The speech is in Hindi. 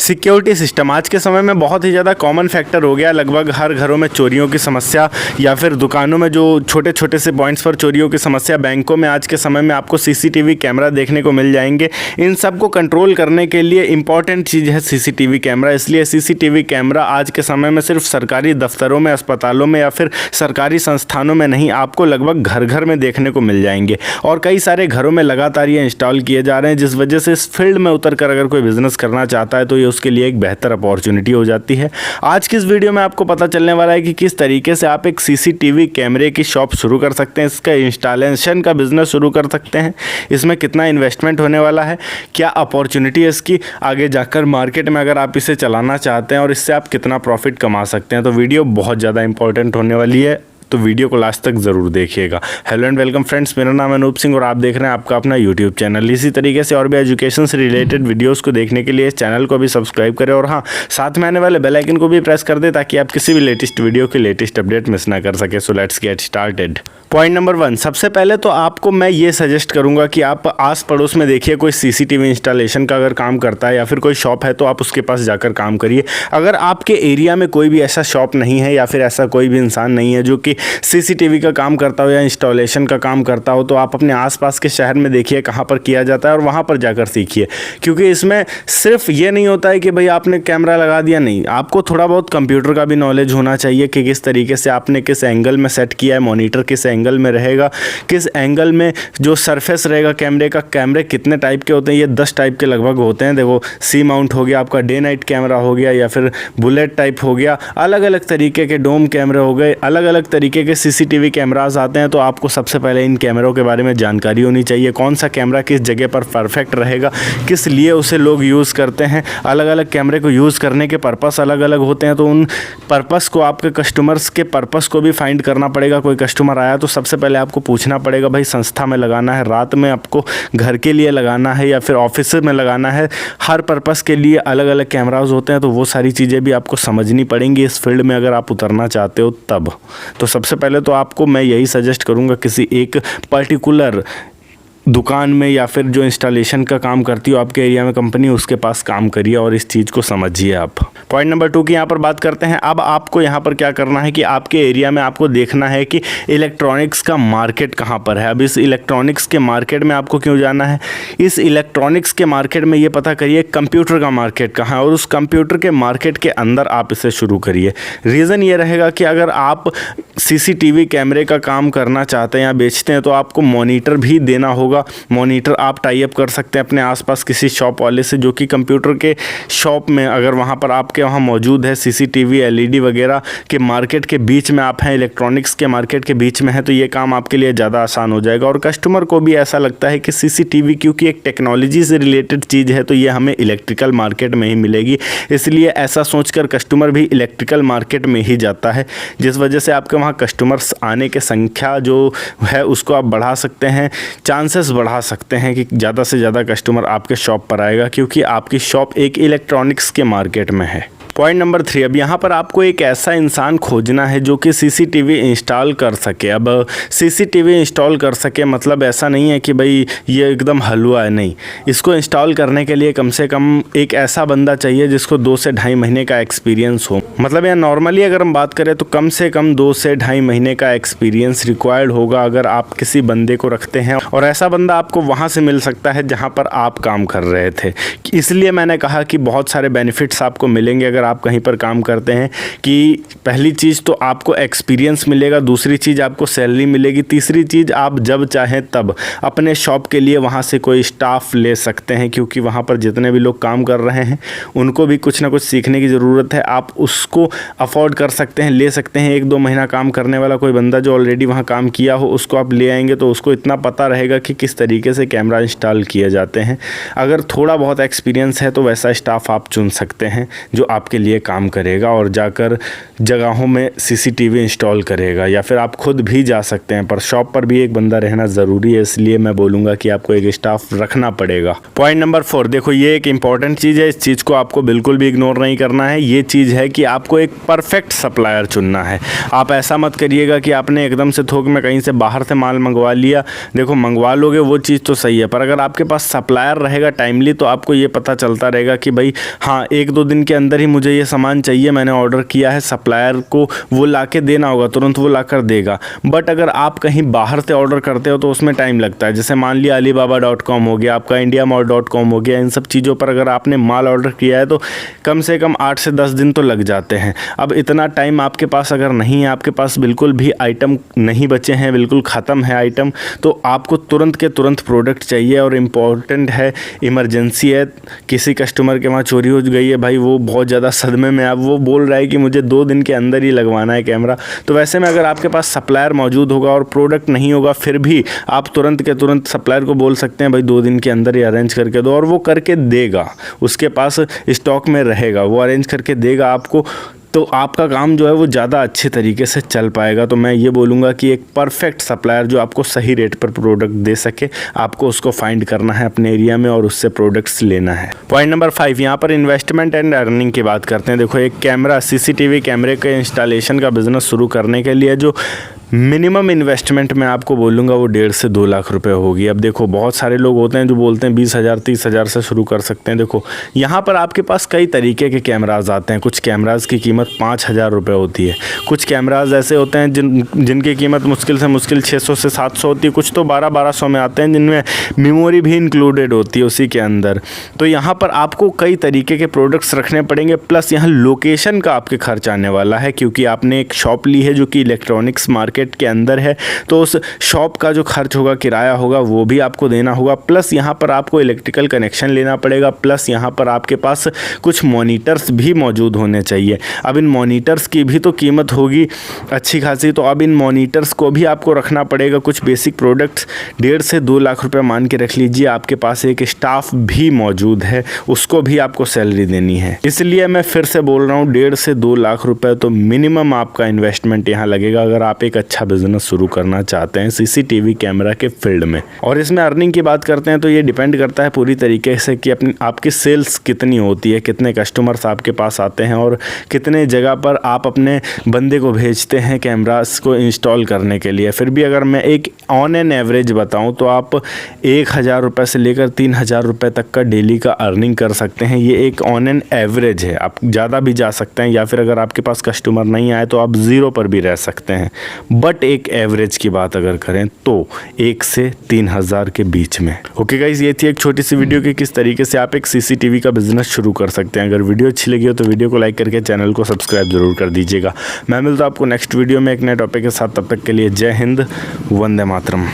सिक्योरिटी सिस्टम आज के समय में बहुत ही ज़्यादा कॉमन फैक्टर हो गया। लगभग हर घरों में चोरियों की समस्या या फिर दुकानों में जो छोटे छोटे से पॉइंट्स पर चोरियों की समस्या, बैंकों में आज के समय में आपको सीसीटीवी कैमरा देखने को मिल जाएंगे। इन सब को कंट्रोल करने के लिए इंपॉर्टेंट चीज़ है सीसीटीवी कैमरा। इसलिए सीसीटीवी कैमरा आज के समय में सिर्फ सरकारी दफ्तरों में, अस्पतालों में या फिर सरकारी संस्थानों में नहीं, आपको लगभग घर घर में देखने को मिल जाएंगे। और कई सारे घरों में लगातार ये इंस्टॉल किए जा रहे हैं, जिस वजह से इस फील्ड में उतर कर अगर कोई बिजनेस करना चाहता है तो ये उसके लिए एक बेहतर अपॉर्चुनिटी हो जाती है। आज की इस वीडियो में आपको पता चलने वाला है कि किस तरीके से आप एक सीसीटीवी कैमरे की शॉप शुरू कर सकते हैं, इसका इंस्टॉलेशन का बिजनेस शुरू कर सकते हैं, इसमें कितना इन्वेस्टमेंट होने वाला है, क्या अपॉर्चुनिटी है इसकी आगे जाकर मार्केट में अगर आप इसे चलाना चाहते हैं, और इससे आप कितना प्रॉफिट कमा सकते हैं। तो वीडियो बहुत ज़्यादा इंपॉर्टेंट होने वाली है, तो वीडियो को लास्ट तक ज़रूर देखिएगा। हेलो एंड वेलकम फ्रेंड्स, मेरा नाम है अनूप सिंह और आप देख रहे हैं आपका अपना यूट्यूब चैनल। इसी तरीके से और भी एजुकेशन से रिलेटेड वीडियोस को देखने के लिए इस चैनल को भी सब्सक्राइब करें और हाँ, साथ में आने वाले बेल आइकन को भी प्रेस कर दें ताकि आप किसी भी लेटेस्ट वीडियो की लेटेस्ट अपडेट मिस ना कर सके। So let's get started. Point number 1, सबसे पहले तो आपको मैं ये सजेस्ट करूँगा कि आप आस पड़ोस में देखिए कोई सीसीटीवी इंस्टॉलेशन का अगर काम करता है या फिर कोई शॉप है तो आप उसके पास जाकर काम करिए। अगर आपके एरिया में कोई भी ऐसा शॉप नहीं है या फिर ऐसा कोई भी इंसान नहीं है जो कि सीसीटीवी का काम करता हो या इंस्टॉलेशन का काम करता हो, तो आप अपने आसपास के शहर में देखिए कहाँ पर किया जाता है और वहाँ पर जाकर सीखिए। क्योंकि इसमें सिर्फ ये नहीं होता है कि भाई आपने कैमरा लगा दिया, नहीं, आपको थोड़ा बहुत कंप्यूटर का भी नॉलेज होना चाहिए कि किस तरीके से आपने किस एंगल में सेट किया है, मॉनिटर किस एंगल में रहेगा, किस एंगल में जो सरफेस रहेगा कैमरे का। कैमरे कितने टाइप के होते हैं, ये 10 टाइप के लगभग होते हैं। देखो, सी माउंट हो गया, आपका डे नाइट कैमरा हो गया, या फिर बुलेट टाइप हो गया, अलग अलग तरीके के डोम कैमरे हो गए, अलग अलग तरीके के सीसीटीवी कैमरास आते हैं। तो आपको सबसे पहले इन कैमरों के बारे में जानकारी होनी चाहिए, कौन सा कैमरा किस जगह पर परफेक्ट रहेगा, किस लिए उसे लोग यूज़ करते हैं। अलग अलग कैमरे को यूज़ करने के पर्पस अलग अलग होते हैं, तो उन पर्पस को, आपके कस्टमर्स के पर्पस को भी फाइंड करना पड़ेगा। कोई कस्टमर आया तो सबसे पहले आपको पूछना पड़ेगा भाई संस्था में लगाना है, रात में आपको घर के लिए लगाना है या फिर ऑफिस में लगाना है। हर पर्पस के लिए अलग अलग कैमराज होते हैं, तो वो सारी चीज़ें भी आपको समझनी पड़ेंगी इस फील्ड में अगर आप उतरना चाहते हो तब। तो सबसे पहले तो आपको मैं यही सजेस्ट करूंगा किसी एक पर्टिकुलर दुकान में या फिर जो इंस्टॉलेशन का काम करती हो आपके एरिया में कंपनी, उसके पास काम करिए और इस चीज़ को समझिए आप। पॉइंट नंबर 2 की यहाँ पर बात करते हैं। अब आपको यहाँ पर क्या करना है कि आपके एरिया में आपको देखना है कि इलेक्ट्रॉनिक्स का मार्केट कहाँ पर है। अब इस इलेक्ट्रॉनिक्स के मार्केट में आपको क्यों जाना है, इस इलेक्ट्रॉनिक्स के मार्केट में ये पता करिए कंप्यूटर का मार्केट कहाँ है और उस कंप्यूटर के मार्केट के अंदर आप इसे शुरू करिए। रीज़न ये रहेगा कि अगर आप सीसीटीवी कैमरे का काम करना चाहते हैं या बेचते हैं तो आपको मॉनिटर भी देना होगा। मॉनिटर आप टाई अप कर सकते हैं अपने आसपास किसी शॉप वाले से जो कि कंप्यूटर के शॉप में, अगर वहाँ पर आपके वहाँ मौजूद है सीसीटीवी, एलईडी वगैरह के मार्केट के बीच में आप हैं, इलेक्ट्रॉनिक्स के मार्केट के बीच में है, तो ये काम आपके लिए ज़्यादा आसान हो जाएगा। और कस्टमर को भी ऐसा लगता है कि सीसीटीवी क्योंकि एक टेक्नोलॉजी से रिलेटेड चीज़ है तो ये हमें इलेक्ट्रिकल मार्केट में ही मिलेगी, इसलिए ऐसा सोचकर कस्टमर भी इलेक्ट्रिकल मार्केट में ही जाता है, जिस वजह से आपके वहाँ कस्टमर्स आने की संख्या जो है उसको आप बढ़ा सकते हैं, चांसेस बढ़ा सकते हैं कि ज़्यादा से ज़्यादा कस्टमर आपके शॉप पर आएगा क्योंकि आपकी शॉप एक इलेक्ट्रॉनिक्स के मार्केट में है। पॉइंट नंबर 3, अब यहाँ पर आपको एक ऐसा इंसान खोजना है जो कि सीसीटीवी इंस्टॉल कर सके। अब सीसीटीवी इंस्टॉल कर सके मतलब ऐसा नहीं है कि भाई ये एकदम हलवा है, नहीं, इसको इंस्टॉल करने के लिए कम से कम एक ऐसा बंदा चाहिए जिसको 2 से ढाई महीने का एक्सपीरियंस हो। मतलब यहाँ नॉर्मली अगर हम बात करें तो कम से कम 2 से ढाई महीने का एक्सपीरियंस रिक्वायर्ड होगा अगर आप किसी बंदे को रखते हैं, और ऐसा बंदा आपको वहाँ से मिल सकता है जहाँ पर आप काम कर रहे थे। इसलिए मैंने कहा कि बहुत सारे बेनिफिट्स आपको मिलेंगे अगर आप कहीं पर काम करते हैं, कि पहली चीज़ तो आपको एक्सपीरियंस मिलेगा, दूसरी चीज़ आपको सैलरी मिलेगी, तीसरी चीज़ आप जब चाहें तब अपने शॉप के लिए वहाँ से कोई स्टाफ ले सकते हैं, क्योंकि वहाँ पर जितने भी लोग काम कर रहे हैं उनको भी कुछ ना कुछ सीखने की ज़रूरत है। आप उसको अफोर्ड कर सकते हैं, ले सकते हैं। 1-2 महीना काम करने वाला कोई बंदा जो ऑलरेडी वहाँ काम किया हो उसको आप ले आएंगे तो उसको इतना पता रहेगा कि किस तरीके से कैमरा इंस्टॉल किए जाते हैं। अगर थोड़ा बहुत एक्सपीरियंस है तो वैसा स्टाफ आप चुन सकते हैं जो आपके आपके लिए काम करेगा और जाकर जगहों में सीसीटीवी इंस्टॉल करेगा, या फिर आप खुद भी जा सकते हैं, पर शॉप पर भी एक बंदा रहना ज़रूरी है, इसलिए मैं बोलूँगा कि आपको एक स्टाफ रखना पड़ेगा। पॉइंट नंबर 4, देखो ये एक इंपॉर्टेंट चीज़ है, इस चीज़ को आपको बिल्कुल भी इग्नोर नहीं करना है। ये चीज़ है कि आपको एक परफेक्ट सप्लायर चुनना है। आप ऐसा मत करिएगा कि आपने एकदम से थोक में कहीं से बाहर से माल मंगवा लिया। देखो मंगवा लोगे वो चीज़ तो सही है, पर अगर आपके पास सप्लायर रहेगा टाइमली तो आपको ये पता चलता रहेगा कि भाई हाँ 1-2 दिन के अंदर ही मुझे ये सामान चाहिए, मैंने ऑर्डर किया है, सप्लायर को वो ला के देना होगा, तुरंत वो ला कर देगा। बट अगर आप कहीं बाहर से ऑर्डर करते हो तो उसमें टाइम लगता है। जैसे मान लिया alibaba.com हो गया, आपका indiamart.com हो गया, इन सब चीज़ों पर अगर आपने माल ऑर्डर किया है तो कम से कम 8 से 10 दिन तो लग जाते हैं। अब इतना टाइम आपके पास अगर नहीं है, आपके पास बिल्कुल भी आइटम नहीं बचे हैं, बिल्कुल ख़त्म है आइटम, तो आपको तुरंत के तुरंत प्रोडक्ट चाहिए। और इम्पॉर्टेंट है, इमरजेंसी है, किसी कस्टमर के वहाँ चोरी हो गई है भाई, वो बहुत ज़्यादा सदमे में, अब वो बोल रहा है कि मुझे 2 दिन के अंदर ही लगवाना है कैमरा। तो वैसे में अगर आपके पास सप्लायर मौजूद होगा और प्रोडक्ट नहीं होगा, फिर भी आप तुरंत के तुरंत सप्लायर को बोल सकते हैं भाई 2 दिन के अंदर ही अरेंज करके दो, और वो करके देगा, उसके पास स्टॉक में रहेगा, वो अरेंज करके देगा आपको। तो आपका काम जो है वो ज़्यादा अच्छे तरीके से चल पाएगा। तो मैं ये बोलूँगा कि एक परफेक्ट सप्लायर जो आपको सही रेट पर प्रोडक्ट दे सके, आपको उसको फाइंड करना है अपने एरिया में और उससे प्रोडक्ट्स लेना है। पॉइंट नंबर 5, यहाँ पर इन्वेस्टमेंट एंड अर्निंग की बात करते हैं। देखो एक कैमरा, सीसीटीवी कैमरे के इंस्टॉलेशन का बिज़नेस शुरू करने के लिए जो मिनिमम इन्वेस्टमेंट मैं आपको बोलूँगा वो 1.5 से 2 लाख रुपए होगी। अब देखो बहुत सारे लोग होते हैं जो बोलते हैं 20,000 30,000 से शुरू कर सकते हैं। देखो यहाँ पर आपके पास कई तरीके के कैमराज आते हैं। कुछ कैमराज की कीमत 5,000 रुपये होती है, कुछ कैमराज ऐसे होते हैं जिनकी कीमत मुश्किल से मुश्किल 600 से 700 होती है, कुछ तो 1200 में आते हैं जिनमें मेमोरी भी इंक्लूडेड होती है उसी के अंदर। तो यहाँ पर आपको कई तरीके के प्रोडक्ट्स रखने पड़ेंगे, प्लस यहाँ लोकेशन का आपके खर्च आने वाला है, क्योंकि आपने एक शॉप ली है जो कि इलेक्ट्रॉनिक्स मार्केट के अंदर है, तो उस शॉप का जो खर्च होगा, किराया होगा, वो भी आपको देना होगा। प्लस यहाँ पर आपको इलेक्ट्रिकल कनेक्शन लेना पड़ेगा, प्लस यहाँ पर आपके पास कुछ मॉनिटर्स भी मौजूद होने चाहिए। अब इन मॉनिटर्स की भी तो कीमत होगी अच्छी खासी, तो अब इन मॉनिटर्स को भी आपको रखना पड़ेगा। कुछ बेसिक प्रोडक्ट्स 1.5 से 2 लाख रुपए मान के रख लीजिए। आपके पास एक स्टाफ भी मौजूद है, उसको भी आपको सैलरी देनी है। इसलिए मैं फिर से बोल रहा हूँ 1.5 से 2 लाख रुपए तो मिनिमम आपका इन्वेस्टमेंट यहाँ लगेगा अगर आप एक अच्छा बिजनेस शुरू करना चाहते हैं सीसीटीवी कैमरा के फील्ड में। और इसमें अर्निंग की बात करते हैं तो ये डिपेंड करता है पूरी तरीके से कि आपकी सेल्स कितनी होती है, कितने कस्टमर्स आपके पास आते हैं और कितने जगह पर आप अपने बंदे को भेजते हैं कैमरास को इंस्टॉल करने के लिए। फिर भी अगर मैं एक ऑन एन एवरेज बताऊं तो आप 1,000 रुपये से लेकर 3,000 रुपये तक का डेली का अर्निंग कर सकते हैं। ये एक ऑन एन एवरेज है, आप ज़्यादा भी जा सकते हैं, या फिर अगर आपके पास कस्टमर नहीं आए तो आप 0 पर भी रह सकते हैं। बट एक एवरेज की बात अगर करें तो 1 से 3,000 के बीच में। ओके गाइस, ये थी एक छोटी सी वीडियो कि किस तरीके से आप एक सीसीटीवी का बिजनेस शुरू कर सकते हैं। अगर वीडियो अच्छी लगी हो तो वीडियो को लाइक करके चैनल को सब्सक्राइब जरूर कर दीजिएगा। मैं मिलता हूं आपको नेक्स्ट वीडियो में एक नए टॉपिक के साथ। तब तक के लिए जय हिंद, वंदे मातरम।